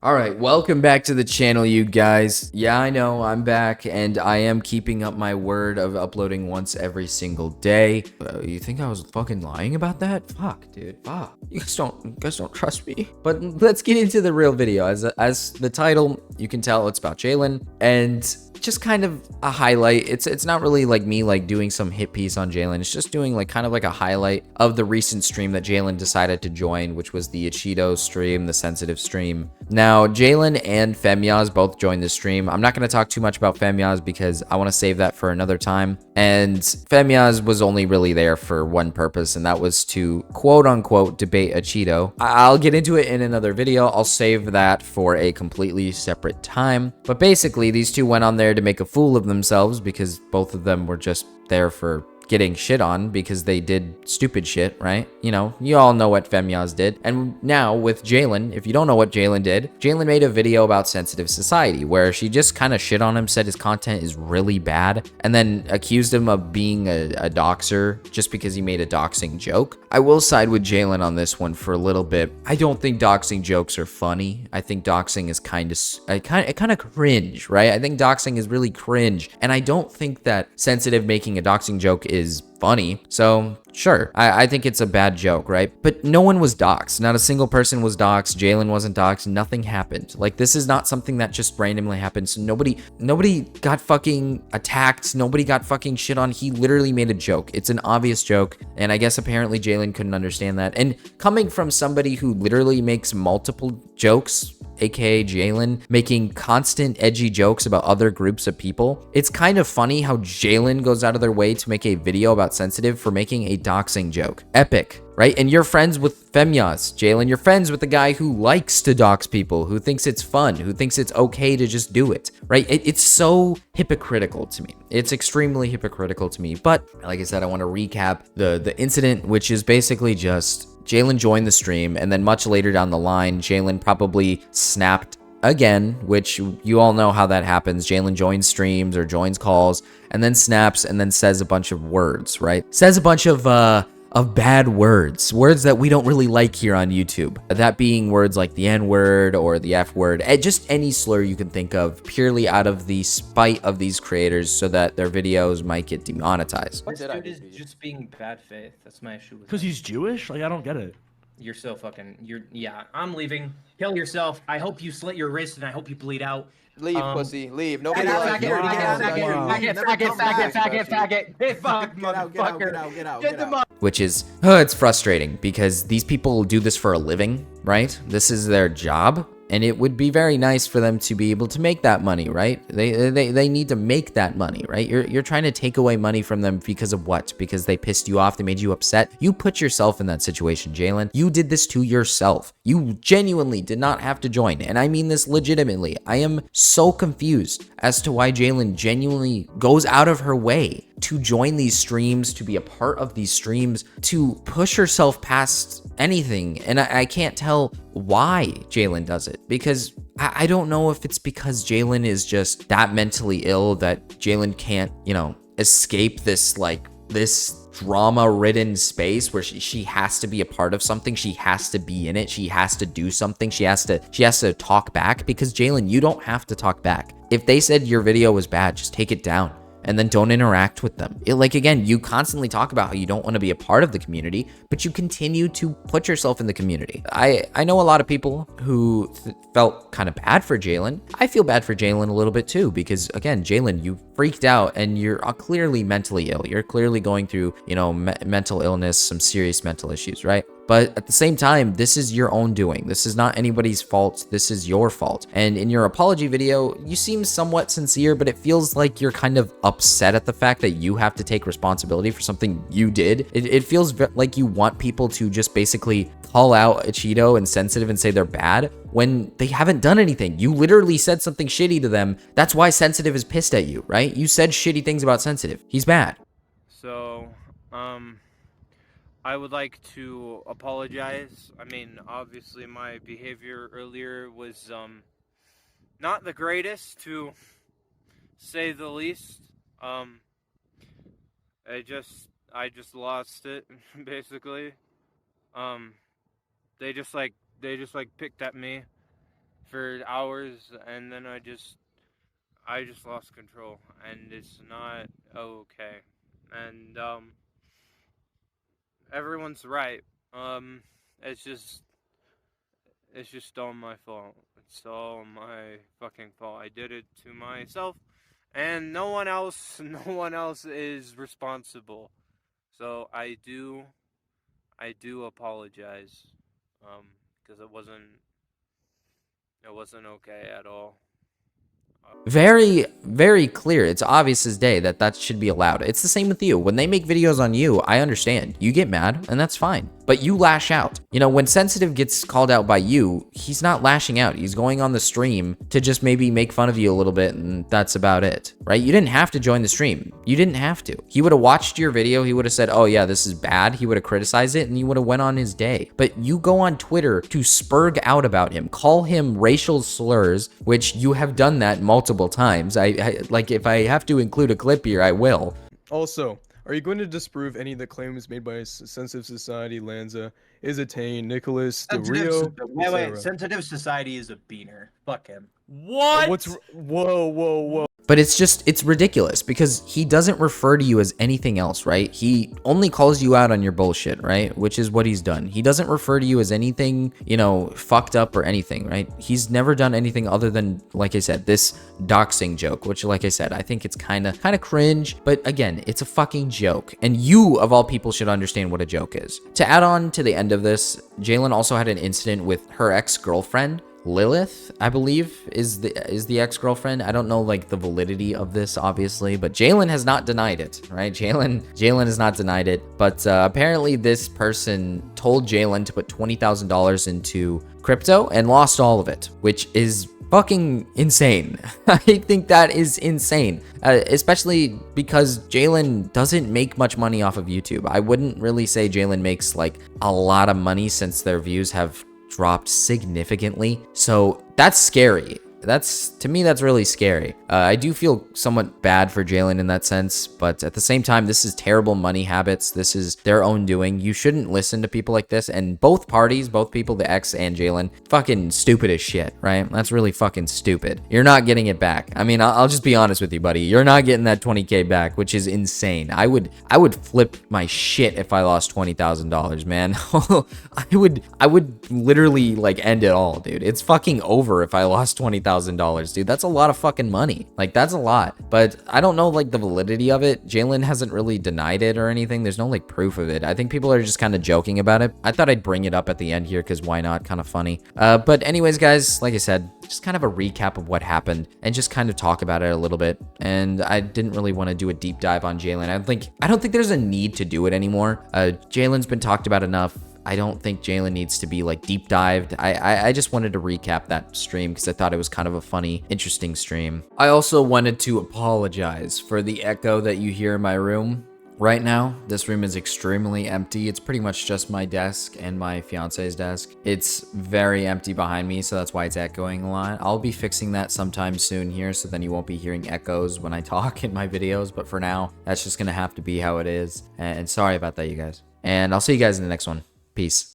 Alright, welcome back to the channel, you guys. Yeah, I know, I'm back, and I am keeping up my word of uploading once every single day. You think I was fucking lying about that? Fuck, dude, fuck. You guys don't trust me. But let's get into the real video. As the title, you can tell it's about Jalyn, and just kind of a highlight. It's not really like me like doing some hit piece on Jalyn. It's just doing like kind of like a highlight of the recent stream that Jalyn decided to join, which was the Acheeto stream, the sensitive stream. Now, Jalyn and Femyoz both joined the stream. I'm not going to talk too much about Femyoz because I want to save that for another time. And Femyoz was only really there for one purpose, and that was to quote unquote debate Acheeto. I'll get into it in another video. I'll save that for a completely separate time. But basically, these two went on there to make a fool of themselves because both of them were just there for getting shit on because they did stupid shit, right? You know, you all know what Femyoz did. And now with Jalyn, if you don't know what Jalyn did, Jalyn made a video about Sensitive Society where she just kind of shit on him, said his content is really bad, and then accused him of being a doxer just because he made a doxing joke. I will side with Jalyn on this one for a little bit. I don't think doxing jokes are funny. I think doxing is kind of cringe, right? I think doxing is really cringe, and I don't think that Sensitive making a doxing joke is funny. So sure, I think it's a bad joke, right? But no one was doxxed. Not a single person was doxxed. Jalyn wasn't doxxed. Nothing happened. Like, this is not something that just randomly happened. So nobody got fucking attacked. Nobody got fucking shit on. He literally made a joke. It's an obvious joke. And I guess apparently Jalyn couldn't understand that. And coming from somebody who literally makes multiple jokes, aka Jalyn, making constant edgy jokes about other groups of people, it's kind of funny how Jalyn goes out of their way to make a video about Sensitive for making a doxing joke. Epic, right? And you're friends with Femyoz, Jalyn. You're friends with the guy who likes to dox people, who thinks it's fun, who thinks it's okay to just do it, right? It's so hypocritical to me. It's extremely hypocritical to me. But like I said, I want to recap the incident, which is basically just Jalyn joined the stream, and then much later down the line, Jalyn probably snapped again, which you all know how that happens. Jalyn joins streams or joins calls and then snaps and then says a bunch of words, right? Says a bunch of bad words that we don't really like here on YouTube. That being words like the N-word or the F-word, just any slur you can think of, purely out of the spite of these creators so that their videos might get demonetized. This dude is just being bad faith. That's my issue with Because he's Jewish? Like, I don't get it. You're so fucking... Yeah, I'm leaving. Kill yourself. I hope you slit your wrist and I hope you bleed out. Leave, pussy. Leave. Nobody Faggot, which is, it's frustrating because these people do this for a living, right? This is their job. And it would be very nice for them to be able to make that money, right? They need to make that money, right? You're trying to take away money from them because of what? Because they pissed you off, they made you upset. You put yourself in that situation, Jalyn. You did this to yourself. You genuinely did not have to join. And I mean this legitimately. I am so confused as to why Jalyn genuinely goes out of her way to join these streams, to be a part of these streams, to push herself past anything. And I can't tell why Jalyn does it, because I don't know if it's because Jalyn is just that mentally ill that Jalyn can't, you know, escape this drama-ridden space where she has to be a part of something. She has to be in it. She has to do something. She has to talk back, because Jalyn, you don't have to talk back. If they said your video was bad, just take it down and then don't interact with them. Like, again, you constantly talk about how you don't want to be a part of the community, but you continue to put yourself in the community. I know a lot of people who felt kind of bad for Jalyn. I feel bad for Jalyn a little bit too, because again, Jalyn, you freaked out and you're clearly mentally ill. You're clearly going through, you know, mental illness, some serious mental issues, right? But at the same time, this is your own doing. This is not anybody's fault. This is your fault. And in your apology video, you seem somewhat sincere, but it feels like you're kind of upset at the fact that you have to take responsibility for something you did. It feels like you want people to just basically call out Acheeto and Sensitive and say they're bad when they haven't done anything. You literally said something shitty to them. That's why Sensitive is pissed at you, right? You said shitty things about Sensitive. He's mad. So, I would like to apologize. I mean, obviously my behavior earlier was, not the greatest, to say the least. I just lost it, basically. They just picked at me, for hours, and then I just lost control, and it's not okay. And everyone's right. Um, it's just all my fault. It's all my fucking fault. I did it to myself, and no one else is responsible. So I do apologize, because it wasn't okay at all. Very, very clear. It's obvious as day that that should be allowed. It's the same with you. When they make videos on you, I understand. You get mad, and that's fine. But you lash out. You know, when Sensitive gets called out by you, he's not lashing out. He's going on the stream to just maybe make fun of you a little bit, and that's about it, right? You didn't have to join the stream. You didn't have to. He would have watched your video. He would have said, oh yeah, this is bad. He would have criticized it, and he would have went on his day. But you go on Twitter to spurg out about him, call him racial slurs, which you have done that multiple times. I like, if I have to include a clip here, I will. Also, are you going to disprove any of the claims made by Sensitive Society, Lanza, Izatane, Nicholas, DeRio, Wait, Sensitive Society is a beaner. Fuck him. What? Whoa. But it's ridiculous because he doesn't refer to you as anything else, right? He only calls you out on your bullshit, right? Which is what he's done. He doesn't refer to you as anything, you know, fucked up or anything, right? He's never done anything other than, like I said, this doxing joke, which, like I said, I think it's kind of cringe, but again, it's a fucking joke. And you, of all people, should understand what a joke is. To add on to the end of this, Jalyn also had an incident with her ex-girlfriend, Lilith, I believe, is the ex-girlfriend. I don't know like the validity of this, obviously, but Jalyn has not denied it, right? Jalyn has not denied it, but apparently this person told Jalyn to put $20,000 into crypto and lost all of it, which is fucking insane. I think that is insane, especially because Jalyn doesn't make much money off of YouTube. I wouldn't really say Jalyn makes like a lot of money since their views have dropped significantly. So that's scary. To me, that's really scary. I do feel somewhat bad for Jalyn in that sense, but at the same time, this is terrible money habits. This is their own doing. You shouldn't listen to people like this. And both parties, both people, the ex and Jalyn, fucking stupid as shit, right? That's really fucking stupid. You're not getting it back. I mean, I'll just be honest with you, buddy. You're not getting that 20K back, which is insane. I would flip my shit if I lost $20,000, man. I would literally like end it all, dude. It's fucking over if I lost $20,000, dude. That's a lot of fucking money. Like, that's a lot. But I don't know like the validity of it. Jalyn hasn't really denied it or anything. There's no like proof of it. I think people are just kind of joking about it. I thought I'd bring it up at the end here because why not? Kind of funny. But anyways, guys, like I said, just kind of a recap of what happened and just kind of talk about it a little bit. And I didn't really want to do a deep dive on Jalyn. I don't think there's a need to do it anymore. Jalyn's been talked about enough. I don't think Jalyn needs to be like deep dived. I just wanted to recap that stream because I thought it was kind of a funny, interesting stream. I also wanted to apologize for the echo that you hear in my room. Right now, this room is extremely empty. It's pretty much just my desk and my fiance's desk. It's very empty behind me, so that's why it's echoing a lot. I'll be fixing that sometime soon here, so then you won't be hearing echoes when I talk in my videos. But for now, that's just gonna have to be how it is. And sorry about that, you guys. And I'll see you guys in the next one. Peace.